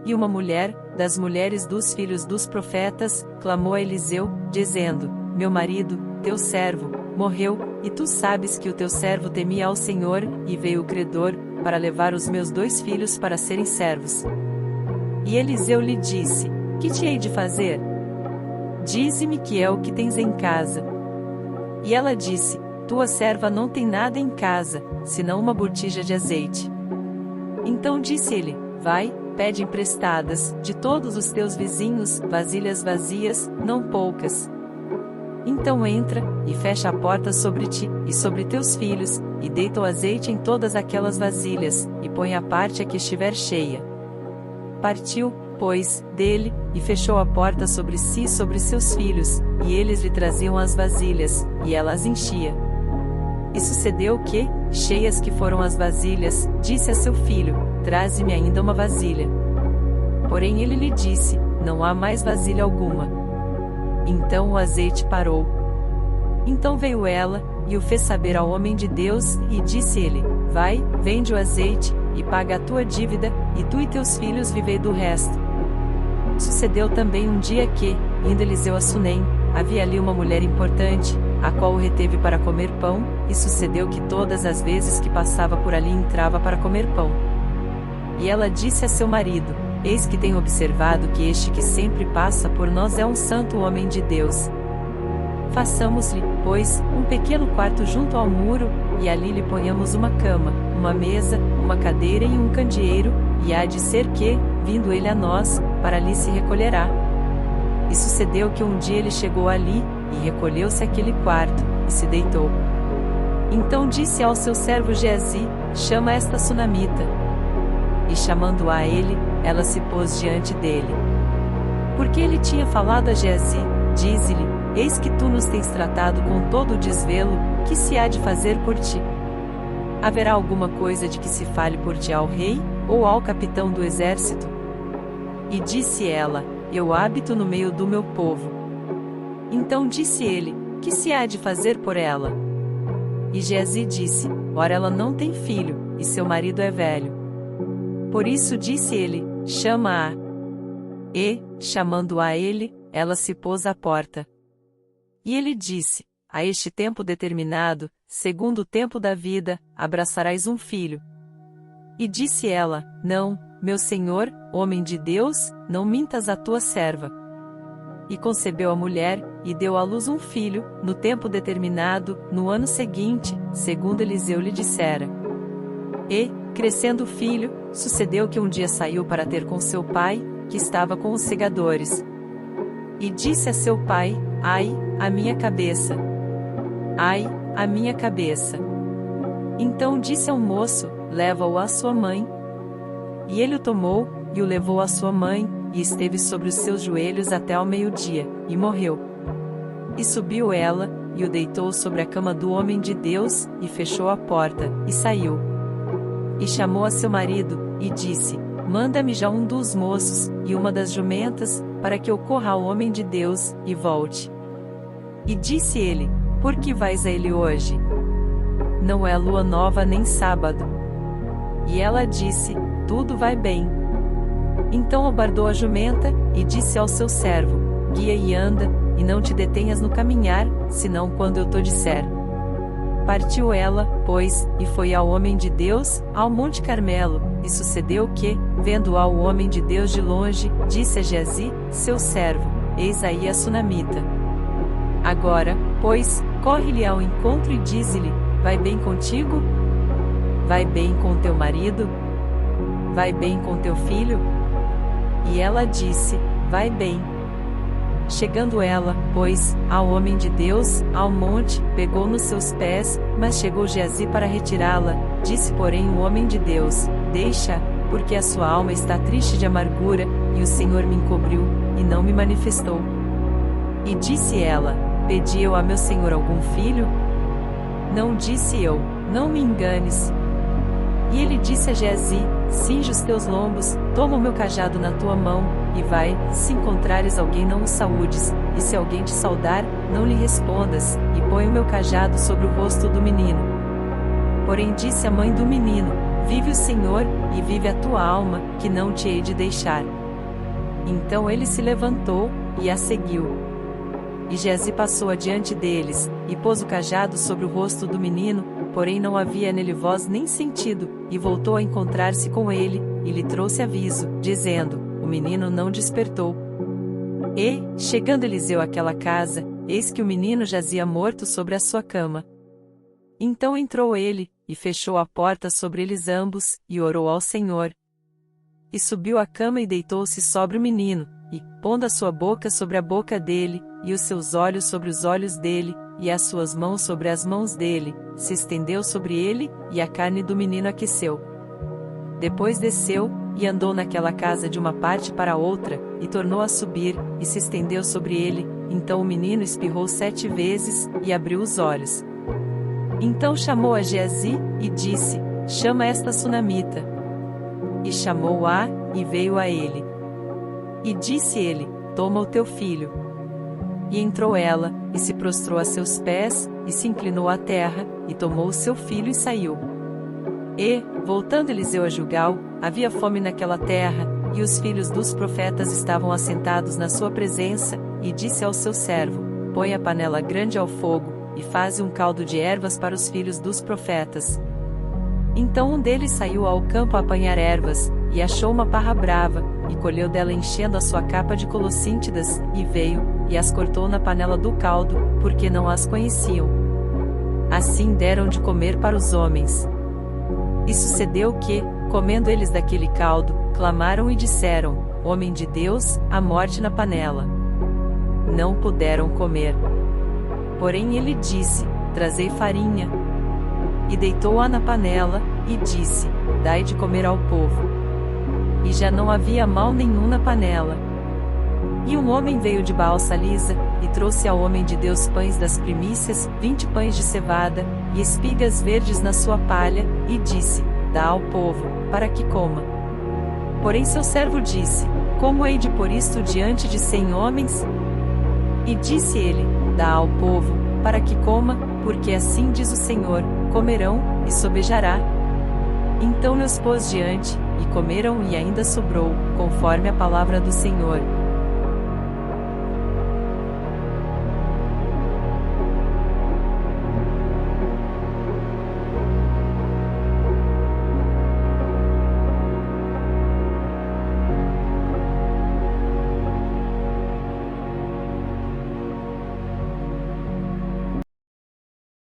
E uma mulher, das mulheres dos filhos dos profetas, clamou a Eliseu, dizendo: Meu marido, teu servo, morreu, e tu sabes que o teu servo temia ao Senhor, e veio o credor, para levar os meus 2 filhos para serem servos. E Eliseu lhe disse: Que te hei de fazer? Dize-me que é o que tens em casa. E ela disse: Tua serva não tem nada em casa, senão uma botija de azeite. Então disse ele: Vai, pede emprestadas, de todos os teus vizinhos, vasilhas vazias, não poucas. Então entra, e fecha a porta sobre ti, e sobre teus filhos, e deita o azeite em todas aquelas vasilhas, e põe a parte a que estiver cheia. Partiu, pois, dele, e fechou a porta sobre si e sobre seus filhos, e eles lhe traziam as vasilhas, e ela as enchia. E sucedeu que, cheias que foram as vasilhas, disse a seu filho: Traze-me ainda uma vasilha. Porém ele lhe disse: Não há mais vasilha alguma. Então o azeite parou. Então veio ela, e o fez saber ao homem de Deus, e disse ele: Vai, vende o azeite, e paga a tua dívida, e tu e teus filhos vivei do resto. Sucedeu também um dia que, indo Eliseu a Sunem, havia ali uma mulher importante, a qual o reteve para comer pão, e sucedeu que todas as vezes que passava por ali entrava para comer pão. E ela disse a seu marido: Eis que tenho observado que este que sempre passa por nós é um santo homem de Deus. Façamos-lhe, pois, um pequeno quarto junto ao muro, e ali lhe ponhamos uma cama, uma mesa, uma cadeira e um candeeiro, e há de ser que, vindo ele a nós, para ali se recolherá. E sucedeu que um dia ele chegou ali, e recolheu-se àquele quarto, e se deitou. Então disse ao seu servo Geazi: Chama esta sunamita. E chamando-a a ele, ela se pôs diante dele. Porque ele tinha falado a Geazi, dize-lhe: Eis que tu nos tens tratado com todo o desvelo, que se há de fazer por ti? Haverá alguma coisa de que se fale por ti ao rei, ou ao capitão do exército? E disse ela: Eu habito no meio do meu povo. Então disse ele: Que se há de fazer por ela? E Geazi disse: Ora, ela não tem filho, e seu marido é velho. Por isso disse ele: Chama-a. E, chamando-a a ele, ela se pôs à porta. E ele disse: A este tempo determinado, segundo o tempo da vida, abraçarás um filho. E disse ela: Não, meu senhor, homem de Deus, não mintas a tua serva. E concebeu a mulher, e deu à luz um filho, no tempo determinado, no ano seguinte, segundo Eliseu lhe dissera. E, crescendo o filho, sucedeu que um dia saiu para ter com seu pai, que estava com os segadores. E disse a seu pai: Ai, a minha cabeça! Ai, a minha cabeça! Então disse ao moço: Leva-o à sua mãe. E ele o tomou, e o levou à sua mãe, e esteve sobre os seus joelhos até ao meio-dia, e morreu. E subiu ela, e o deitou sobre a cama do homem de Deus, e fechou a porta, e saiu. E chamou a seu marido, e disse: Manda-me já um dos moços, e uma das jumentas, para que eu corra ao homem de Deus, e volte. E disse ele: Por que vais a ele hoje? Não é lua nova nem sábado. E ela disse: Tudo vai bem. Então abardou a jumenta, e disse ao seu servo: Guia e anda, e não te detenhas no caminhar, senão quando eu te disser. Partiu ela, pois, e foi ao homem de Deus, ao Monte Carmelo, e sucedeu que, vendo ao homem de Deus de longe, disse a Geazi, seu servo: Eis aí a sunamita. Agora, pois, corre-lhe ao encontro e dize-lhe: Vai bem contigo? Vai bem com teu marido? Vai bem com teu filho? E ela disse: Vai bem. Chegando ela, pois, ao homem de Deus, ao monte, pegou nos seus pés, mas chegou Geazi para retirá-la. Disse porém o homem de Deus: Deixa, porque a sua alma está triste de amargura, e o Senhor me encobriu, e não me manifestou. E disse ela: Pedi eu a meu senhor algum filho? Não disse eu: Não me enganes. E ele disse a Geazi: Cinge os teus lombos, toma o meu cajado na tua mão, e vai, se encontrares alguém não o saúdes, e se alguém te saudar, não lhe respondas, e põe o meu cajado sobre o rosto do menino. Porém disse a mãe do menino: Vive o Senhor, e vive a tua alma, que não te hei de deixar. Então ele se levantou, e a seguiu. E Geazi passou adiante deles, e pôs o cajado sobre o rosto do menino, porém não havia nele voz nem sentido, e voltou a encontrar-se com ele, e lhe trouxe aviso, dizendo: o menino não despertou. E, chegando Eliseu àquela casa, eis que o menino jazia morto sobre a sua cama. Então entrou ele, e fechou a porta sobre eles ambos, e orou ao Senhor. E subiu à cama e deitou-se sobre o menino, e, pondo a sua boca sobre a boca dele, e os seus olhos sobre os olhos dele, e as suas mãos sobre as mãos dele, se estendeu sobre ele, e a carne do menino aqueceu. Depois desceu, e andou naquela casa de uma parte para outra, e tornou a subir, e se estendeu sobre ele, então o menino espirrou 7 vezes, e abriu os olhos. Então chamou a Geazi, e disse: chama esta sunamita. E chamou-a, e veio a ele. E disse ele: toma o teu filho. E entrou ela, e se prostrou a seus pés, e se inclinou à terra, e tomou o seu filho e saiu. E, voltando Eliseu a Gilgal, havia fome naquela terra, e os filhos dos profetas estavam assentados na sua presença, e disse ao seu servo: põe a panela grande ao fogo, e faze um caldo de ervas para os filhos dos profetas. Então um deles saiu ao campo a apanhar ervas, e achou uma parra brava, e colheu dela enchendo a sua capa de colossíntidas, e veio, e as cortou na panela do caldo, porque não as conheciam. Assim deram de comer para os homens. E sucedeu que, comendo eles daquele caldo, clamaram e disseram: homem de Deus, a morte na panela. Não puderam comer. Porém ele disse: trazei farinha. E deitou-a na panela, e disse: dai de comer ao povo. E já não havia mal nenhum na panela. E um homem veio de Baal-salisa, e trouxe ao homem de Deus pães das primícias, 20 pães de cevada, e espigas verdes na sua palha, e disse: dá ao povo, para que coma. Porém seu servo disse: como hei de pôr isto diante de 100 homens? E disse ele: dá ao povo, para que coma, porque assim diz o Senhor: comerão, e sobejará. Então lhes pôs diante, e comeram e ainda sobrou, conforme a palavra do Senhor.